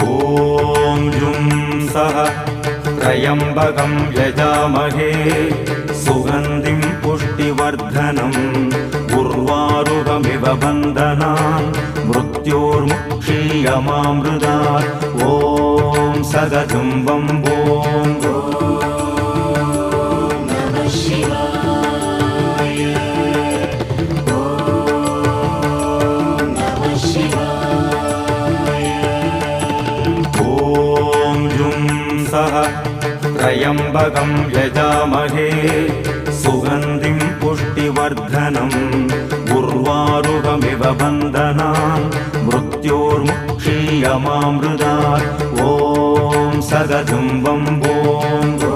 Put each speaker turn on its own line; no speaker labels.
ॐ जुं सः त्र्यम्बकं यजामहे सुगन्धिं पुष्टिवर्धनम् उर्वारुकमिव बन्धनान् मृत्योर्मुक्षीयमामृतात् ॐ सदजुं वम्बों त्र्यम्बकं यजामहे सुगन्धिं पुष्टिवर्धनम् उर्वारुकमिव बन्धनान् मृत्योर्मुक्षीयमामृतात् ॐ सदजुं वम्बों